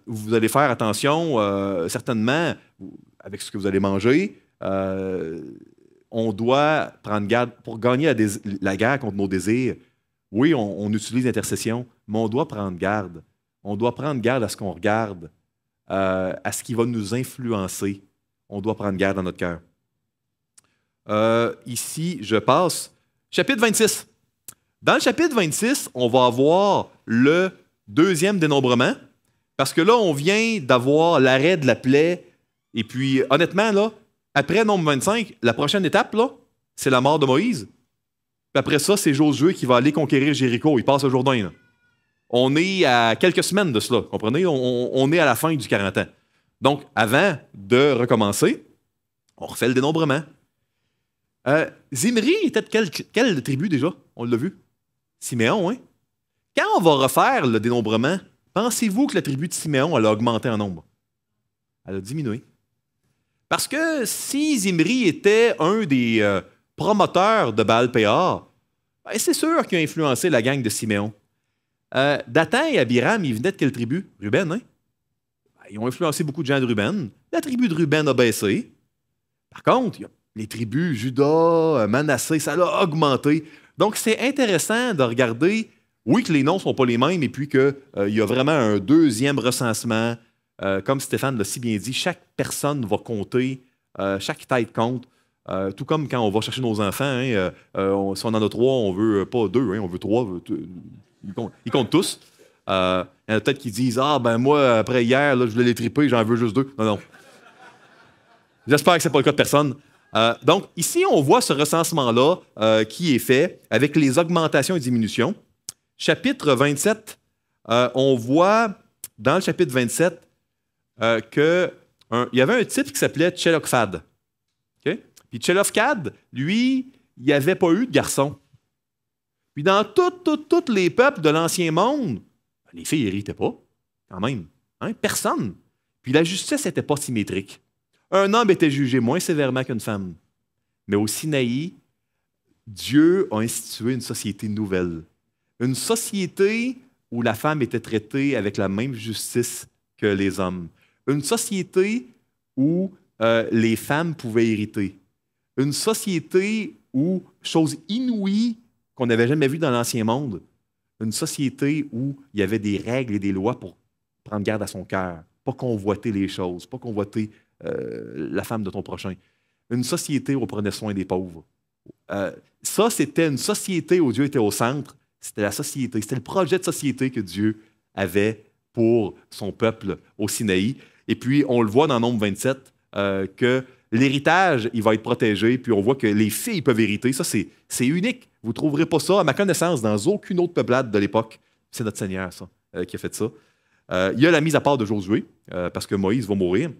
vous allez faire attention, certainement, avec ce que vous allez manger. On doit prendre garde pour gagner la guerre contre nos désirs. Oui, on utilise l'intercession, mais on doit prendre garde. On doit prendre garde à ce qu'on regarde, à ce qui va nous influencer. On doit prendre garde dans notre cœur. Ici, je passe. Chapitre 26. Dans le chapitre 26, on va avoir le deuxième dénombrement, parce que là, on vient d'avoir l'arrêt de la plaie. Et puis, honnêtement, là, après Nombre 25, la prochaine étape, là, c'est la mort de Moïse. Puis après ça, c'est Josué qui va aller conquérir Jéricho. Il passe le Jourdain. Là. On est à quelques semaines de cela, comprenez? On est à la fin du 40 ans. Donc, avant de recommencer, on refait le dénombrement. Zimri était de quelle tribu déjà? On l'a vu. Siméon, hein? Quand on va refaire le dénombrement, pensez-vous que la tribu de Siméon, elle a augmenté en nombre? Elle a diminué. Parce que si Zimri était un des promoteurs de Baal-Péor, ben c'est sûr qu'il a influencé la gang de Siméon. Dathan et Abiram, ils venaient de quelle tribu? Ruben, hein? Ben, ils ont influencé beaucoup de gens de Ruben. La tribu de Ruben a baissé. Par contre, il y a les tribus, Judas, Manassé, ça l'a augmenté. Donc, c'est intéressant de regarder, oui, que les noms ne sont pas les mêmes, et puis qu'il y a vraiment un deuxième recensement. Comme Stéphane l'a si bien dit, chaque personne va compter, chaque tête compte. Tout comme quand on va chercher nos enfants, hein, si on en a 3, on veut pas 2, hein, on veut 3. Ils comptent tous. Il y en a peut-être qui disent, ah, ben moi, après hier, là, je voulais les triper, j'en veux juste 2. Non, non. J'espère que ce n'est pas le cas de personne. Donc, ici, on voit ce recensement-là qui est fait avec les augmentations et diminutions. Chapitre 27, on voit dans le chapitre 27 qu'il y avait un type qui s'appelait Tchélophad. Okay? Puis Tchélophad, lui, il n'avait pas eu de garçon. Puis dans tous les peuples de l'Ancien Monde, les filles n'héritaient pas, quand même. Hein? Personne. Puis la justice n'était pas symétrique. Un homme était jugé moins sévèrement qu'une femme. Mais au Sinaï, Dieu a institué une société nouvelle. Une société où la femme était traitée avec la même justice que les hommes. Une société où les femmes pouvaient hériter. Une société où, chose inouïe qu'on n'avait jamais vue dans l'Ancien Monde, une société où il y avait des règles et des lois pour prendre garde à son cœur, pas convoiter les choses, pas convoiter la femme de ton prochain. Une société où on prenait soin des pauvres. Ça, c'était une société où Dieu était au centre. C'était la société, c'était le projet de société que Dieu avait pour son peuple au Sinaï. Et puis, on le voit dans Nombre 27, que l'héritage, il va être protégé, puis on voit que les filles peuvent hériter. Ça, c'est unique. Vous ne trouverez pas ça, à ma connaissance, dans aucune autre peuplade de l'époque. C'est notre Seigneur, ça, qui a fait ça. Il y a la mise à part de Josué, parce que Moïse va mourir.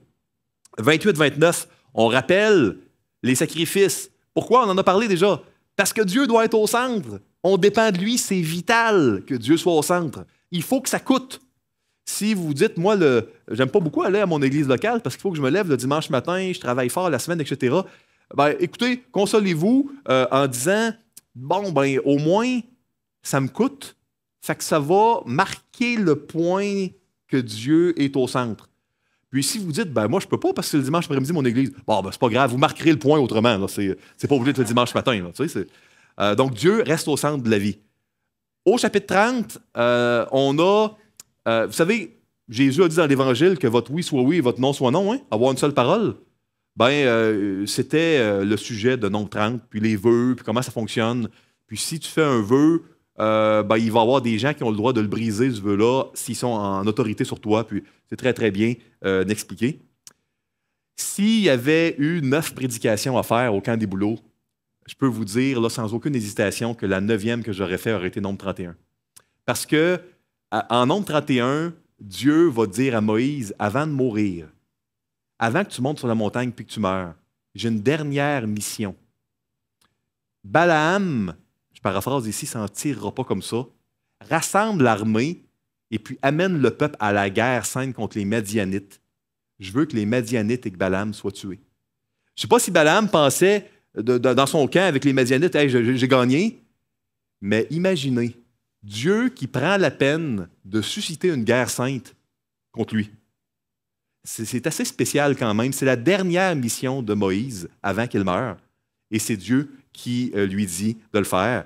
28-29, on rappelle les sacrifices. Pourquoi? On en a parlé déjà. Parce que Dieu doit être au centre. On dépend de lui, c'est vital que Dieu soit au centre. Il faut que ça coûte. Si vous dites, moi, j'aime pas beaucoup aller à mon église locale parce qu'il faut que je me lève le dimanche matin, je travaille fort la semaine, etc. Ben, écoutez, consolez-vous en disant, bon, ben, au moins, ça me coûte. Fait que ça va marquer le point que Dieu est au centre. Puis si vous dites, ben moi, je peux pas parce que c'est le dimanche après-midi mon église, bon, ben, c'est pas grave, vous marquerez le point autrement. Là. C'est pas obligé d'être le dimanche matin. Là, tu sais, donc, Dieu reste au centre de la vie. Au chapitre 30, on a... vous savez, Jésus a dit dans l'Évangile que votre oui soit oui et votre non soit non, hein? Avoir une seule parole. Ben, c'était le sujet de Nombre 30, puis les vœux, puis comment ça fonctionne. Puis si tu fais un vœu, ben, il va y avoir des gens qui ont le droit de le briser, ce vœu-là, s'ils sont en autorité sur toi, puis c'est très, très bien d'expliquer. S'il y avait eu 9 prédications à faire au camp des bouleaux, je peux vous dire, là, sans aucune hésitation, que la 9e que j'aurais fait aurait été Nombre 31. Parce que en Nombre 31, Dieu va dire à Moïse, avant de mourir, avant que tu montes sur la montagne puis que tu meurs, j'ai une dernière mission. Balaam, je paraphrase ici, s'en tirera pas comme ça, rassemble l'armée et puis amène le peuple à la guerre sainte contre les Madianites. Je veux que les Madianites et que Balaam soient tués. Je ne sais pas si Balaam pensait dans son camp avec les Madianites, hey, j'ai gagné, mais imaginez, Dieu qui prend la peine de susciter une guerre sainte contre lui. C'est assez spécial quand même. C'est la dernière mission de Moïse avant qu'il meure. Et c'est Dieu qui lui dit de le faire.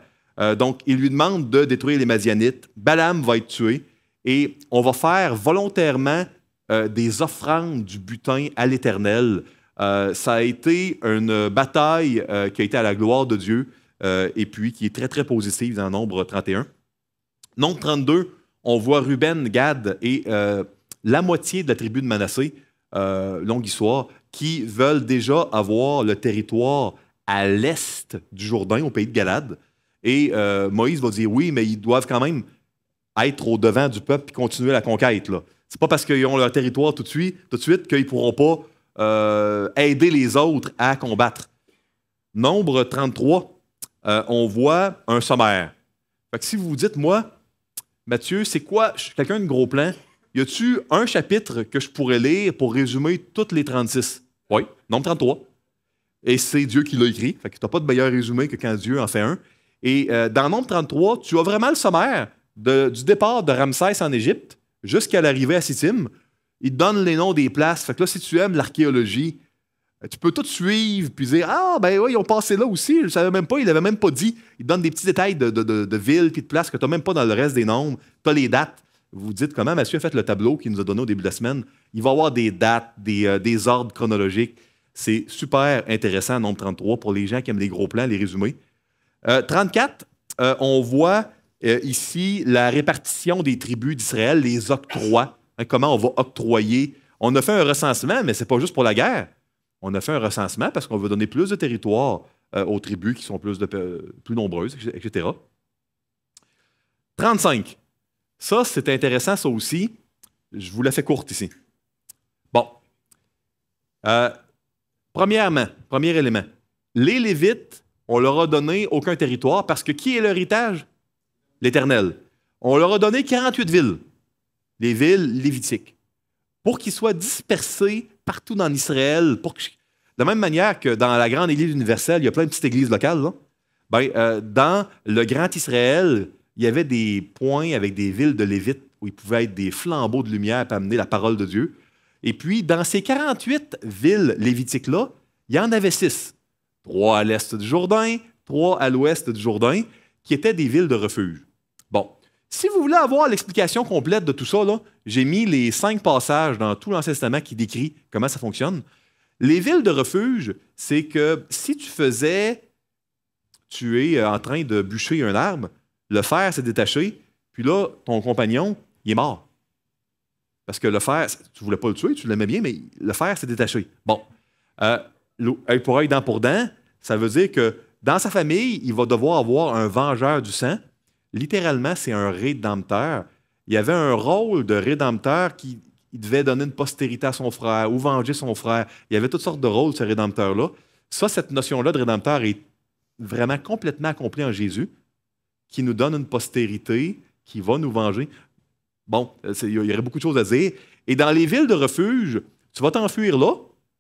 Donc, il lui demande de détruire les Madianites. Balaam va être tué. Et on va faire volontairement des offrandes du butin à l'Éternel. Ça a été une bataille qui a été à la gloire de Dieu et puis qui est très, très positive dans Nombre 31. Nombre 32, on voit Ruben, Gad et la moitié de la tribu de Manassé, longue histoire, qui veulent déjà avoir le territoire à l'est du Jourdain, au pays de Galade. Et Moïse va dire oui, mais ils doivent quand même être au devant du peuple et continuer la conquête. Ce n'est pas parce qu'ils ont leur territoire tout de suite qu'ils ne pourront pas aider les autres à combattre. Nombre 33, on voit un sommaire. Fait que si vous vous dites, moi, Mathieu, c'est quoi? Je suis quelqu'un de gros plan. Y a-tu un chapitre que je pourrais lire pour résumer toutes les 36? Oui, Nombre 33. Et c'est Dieu qui l'a écrit. Fait que tu n'as pas de meilleur résumé que quand Dieu en fait un. Et dans Nombre 33, tu as vraiment le sommaire du départ de Ramsès en Égypte jusqu'à l'arrivée à Sittim. Il te donne les noms des places. Fait que là, si tu aimes l'archéologie, tu peux tout suivre puis dire ah, ben oui, ils ont passé là aussi. Je ne savais même pas, il n'avait même pas dit. Il te donne des petits détails de villes puis de places que tu n'as même pas dans le reste des nombres. Tu as les dates. Vous vous dites comment Mathieu a fait le tableau qu'il nous a donné au début de la semaine. Il va y avoir des dates, des ordres chronologiques. C'est super intéressant, Nombre 33, pour les gens qui aiment les gros plans, les résumés. 34, on voit ici la répartition des tribus d'Israël, les octrois. Hein, comment on va octroyer. On a fait un recensement, mais ce n'est pas juste pour la guerre. On a fait un recensement parce qu'on veut donner plus de territoire aux tribus qui sont plus nombreuses, etc. 35. Ça, c'est intéressant, ça aussi. Je vous la fais courte ici. Bon. Premièrement, premier élément. Les Lévites, on leur a donné aucun territoire parce que qui est leur héritage? L'Éternel. On leur a donné 48 villes, les villes lévitiques, pour qu'ils soient dispersés partout dans Israël. De la même manière que dans la grande Église universelle, il y a plein de petites églises locales, là. Ben, dans le Grand Israël, il y avait des points avec des villes de Lévites où il pouvait être des flambeaux de lumière pour amener la parole de Dieu. Et puis, dans ces 48 villes lévitiques-là, il y en avait 6. 3 à l'est du Jourdain, 3 à l'ouest du Jourdain, qui étaient des villes de refuge. Bon, si vous voulez avoir l'explication complète de tout ça, j'ai mis les 5 passages dans tout l'Ancien Testament qui décrit comment ça fonctionne. Les villes de refuge, c'est que si tu es en train de bûcher un arbre, le fer s'est détaché, puis là, ton compagnon, il est mort. Parce que le fer, tu ne voulais pas le tuer, tu l'aimais bien, mais le fer s'est détaché. Bon, œil pour œil, dent pour dent, ça veut dire que dans sa famille, il va devoir avoir un vengeur du sang. Littéralement, c'est un rédempteur. Il y avait un rôle de rédempteur qui devait donner une postérité à son frère ou venger son frère. Il y avait toutes sortes de rôles, ce rédempteur-là. Ça, cette notion-là de rédempteur est vraiment complètement accomplie en Jésus, qui nous donne une postérité, qui va nous venger. Bon, il y aurait beaucoup de choses à dire. Et dans les villes de refuge, tu vas t'enfuir là,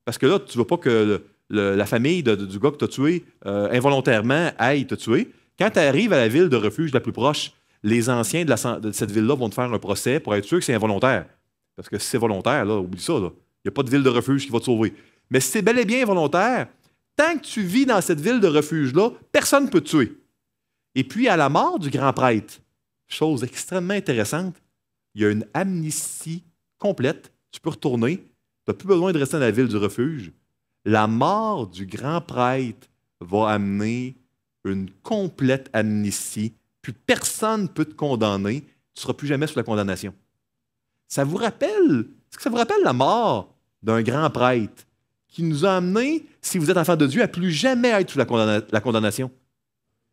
parce que là, tu ne veux pas que la famille du gars que tu as tué involontairement aille te tuer. Quand tu arrives à la ville de refuge la plus proche, les anciens de cette ville-là vont te faire un procès pour être sûr que c'est involontaire. Parce que si c'est volontaire, là, oublie ça. Il n'y a pas de ville de refuge qui va te sauver. Mais si c'est bel et bien involontaire, tant que tu vis dans cette ville de refuge-là, personne ne peut te tuer. Et puis, à la mort du grand prêtre, chose extrêmement intéressante, il y a une amnistie complète. Tu peux retourner. Tu n'as plus besoin de rester dans la ville du refuge. La mort du grand prêtre va amener une complète amnistie. Puis personne ne peut te condamner. Tu ne seras plus jamais sous la condamnation. Est-ce que ça vous rappelle la mort d'un grand prêtre qui nous a amené, si vous êtes enfant de Dieu, à plus jamais être sous la condamnation?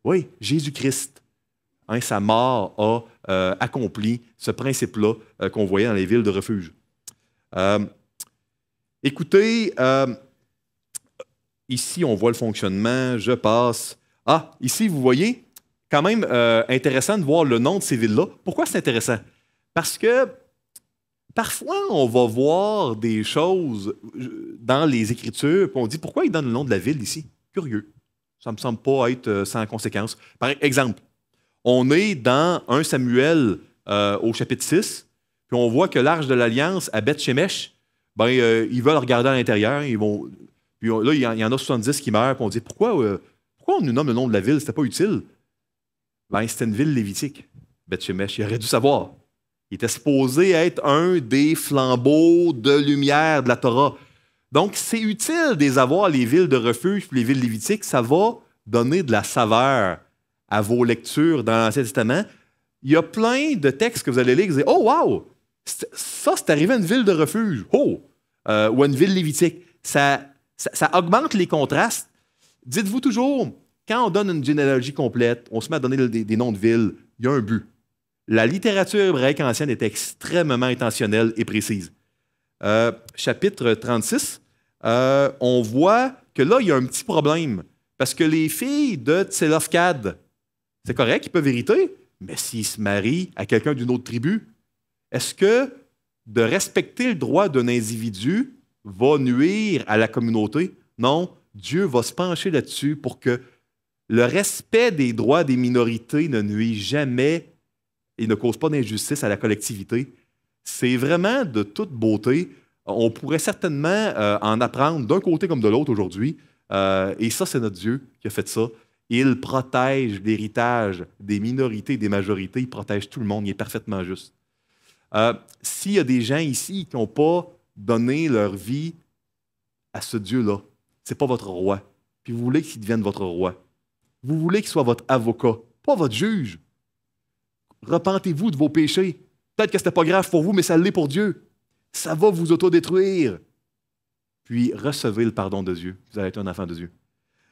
Oui, Jésus-Christ. Sa mort a accompli ce principe-là qu'on voyait dans les villes de refuge. Écoutez, ici, on voit le fonctionnement. Je passe. Ah, ici, vous voyez, quand même intéressant de voir le nom de ces villes-là. Pourquoi c'est intéressant? Parce que parfois, on va voir des choses dans les Écritures, puis on dit, pourquoi il donne le nom de la ville ici? Curieux. Ça ne me semble pas être sans conséquence. Par exemple, on est dans 1 Samuel au chapitre 6, puis on voit que l'Arche de l'Alliance à Beth-Shemesh, ils veulent regarder à l'intérieur. Puis là, il y en a 70 qui meurent, puis on dit, pourquoi on nous nomme le nom de la ville? C'était pas utile. C'était une ville lévitique, Beth-Shemesh. Il aurait dû savoir. Il était supposé être un des flambeaux de lumière de la Torah. Donc, c'est utile de les avoir, les villes de refuge et les villes lévitiques. Ça va donner de la saveur à vos lectures dans l'Ancien Testament. Il y a plein de textes que vous allez lire et vous allez dire, oh, wow! Ça, c'est arrivé à une ville de refuge. Oh! Ou à une ville lévitique. Ça augmente les contrastes. Dites-vous toujours, quand on donne une généalogie complète, on se met à donner des noms de villes, il y a un but. La littérature hébraïque ancienne est extrêmement intentionnelle et précise. Chapitre 36, on voit que là, il y a un petit problème. Parce que les filles de Tselofkhad, c'est correct, ils peuvent hériter, mais s'ils se marient à quelqu'un d'une autre tribu, est-ce que de respecter le droit d'un individu va nuire à la communauté? Non, Dieu va se pencher là-dessus pour que le respect des droits des minorités ne nuise jamais et ne cause pas d'injustice à la collectivité. C'est vraiment de toute beauté. On pourrait certainement en apprendre d'un côté comme de l'autre aujourd'hui. Et ça, c'est notre Dieu qui a fait ça. Il protège l'héritage des minorités et des majorités. Il protège tout le monde. Il est parfaitement juste. S'il y a des gens ici qui n'ont pas donné leur vie à ce Dieu-là, ce n'est pas votre roi. Puis vous voulez qu'il devienne votre roi. Vous voulez qu'il soit votre avocat, pas votre juge. Repentez-vous de vos péchés. Peut-être que ce n'était pas grave pour vous, mais ça l'est pour Dieu. Ça va vous autodétruire. Puis recevez le pardon de Dieu. Vous allez être un enfant de Dieu.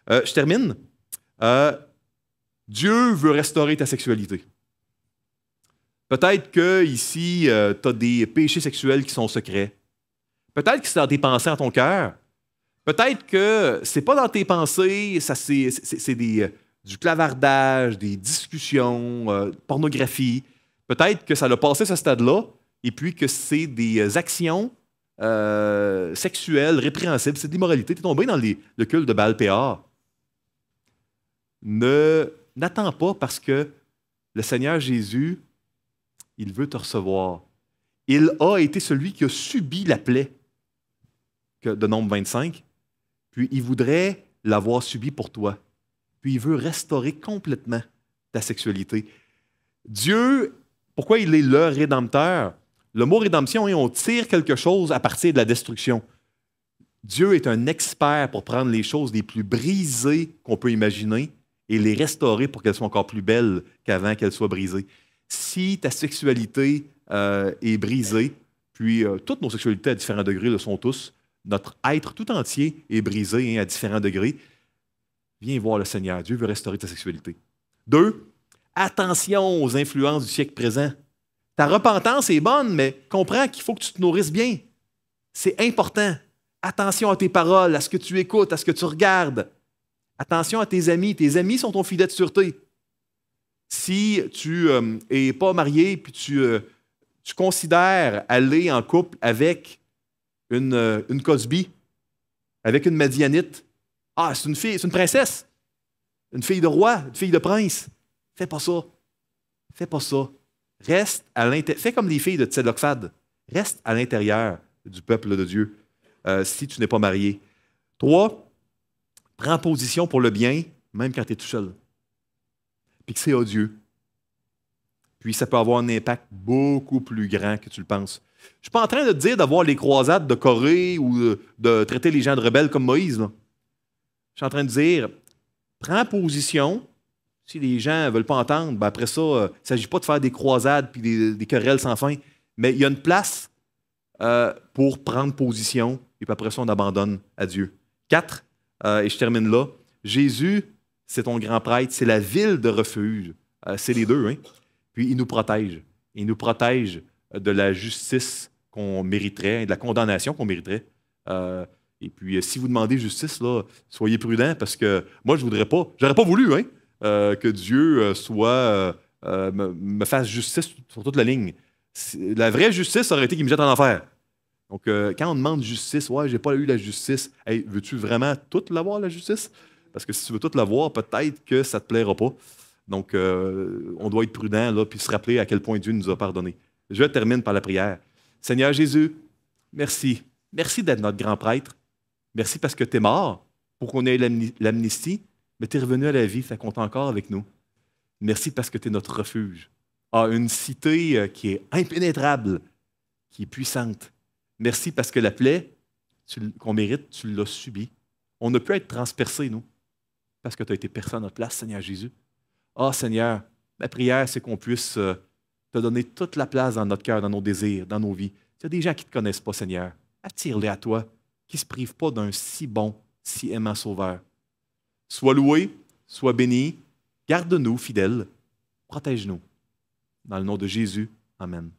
Je termine. Dieu veut restaurer ta sexualité. Peut-être qu'ici, tu as des péchés sexuels qui sont secrets. Peut-être que c'est dans tes pensées, en ton cœur. Peut-être que c'est pas dans tes pensées, c'est du clavardage, des discussions, pornographie. Peut-être que ça l'a passé ce stade-là, et puis que c'est des actions sexuelles répréhensibles, c'est de l'immoralité. Tu es tombé dans le culte de Baal-Péor. N'attends pas parce que le Seigneur Jésus, il veut te recevoir. Il a été celui qui a subi la plaie. de Nombre 25, puis il voudrait l'avoir subi pour toi. Puis il veut restaurer complètement ta sexualité. Dieu, pourquoi il est le Rédempteur? Le mot rédemption, on tire quelque chose à partir de la destruction. Dieu est un expert pour prendre les choses les plus brisées qu'on peut imaginer et les restaurer pour qu'elles soient encore plus belles qu'avant qu'elles soient brisées. Si ta sexualité est brisée, puis toutes nos sexualités à différents degrés le sont tous, notre être tout entier est brisé à différents degrés, viens voir le Seigneur. Dieu veut restaurer ta sexualité. 2, attention aux influences du siècle présent. Ta repentance est bonne, mais comprends qu'il faut que tu te nourrisses bien. C'est important. Attention à tes paroles, à ce que tu écoutes, à ce que tu regardes. Attention à tes amis. Tes amis sont ton filet de sûreté. Si tu n'es pas marié puis tu considères aller en couple avec une Cosby, avec une Madianite, ah, c'est une fille, c'est une princesse, une fille de roi, une fille de prince. Fais pas ça. Fais pas ça. Reste à l'intérieur. Fais comme les filles de Tzedok-Fad. Reste à l'intérieur du peuple de Dieu si tu n'es pas marié. 3, prends position pour le bien, même quand tu es tout seul. Puis que c'est odieux. Puis ça peut avoir un impact beaucoup plus grand que tu le penses. Je ne suis pas en train de te dire d'avoir les croisades de Corée ou de traiter les gens de rebelles comme Moïse. Là. Je suis en train de dire, prends position. Si les gens ne veulent pas entendre, ben après ça, il ne s'agit pas de faire des croisades puis des querelles sans fin. Mais il y a une place pour prendre position et puis après ça, on abandonne à Dieu. 4, et je termine là. Jésus, c'est ton grand prêtre, c'est la ville de refuge. C'est les deux, hein? Puis il nous protège. Il nous protège de la justice qu'on mériterait, de la condamnation qu'on mériterait. Et puis, si vous demandez justice, là, soyez prudents parce que moi, je ne voudrais pas, j'aurais pas voulu que Dieu me fasse justice sur toute la ligne. La vraie justice aurait été qu'il me jette en enfer. Donc, quand on demande justice, ouais, j'ai pas eu la justice, hey, veux-tu vraiment toute l'avoir, la justice? Parce que si tu veux toute l'avoir, peut-être que ça ne te plaira pas. Donc, on doit être prudent là, puis se rappeler à quel point Dieu nous a pardonné. Je termine par la prière. Seigneur Jésus, merci. Merci d'être notre grand prêtre. Merci parce que tu es mort pour qu'on ait l'amnistie, mais tu es revenu à la vie, ça compte encore avec nous. Merci parce que tu es notre refuge. Ah, une cité qui est impénétrable, qui est puissante. Merci parce que la plaie qu'on mérite, tu l'as subie. On ne peut être transpercé, nous, parce que tu as été percé à notre place, Seigneur Jésus. Ah, Seigneur, ma prière, c'est qu'on puisse te donner toute la place dans notre cœur, dans nos désirs, dans nos vies. Il y a des gens qui ne te connaissent pas, Seigneur. Attire-les à toi, qui ne se privent pas d'un si bon, si aimant Sauveur. Sois loué, sois béni, garde-nous fidèles, protège-nous. Dans le nom de Jésus, amen.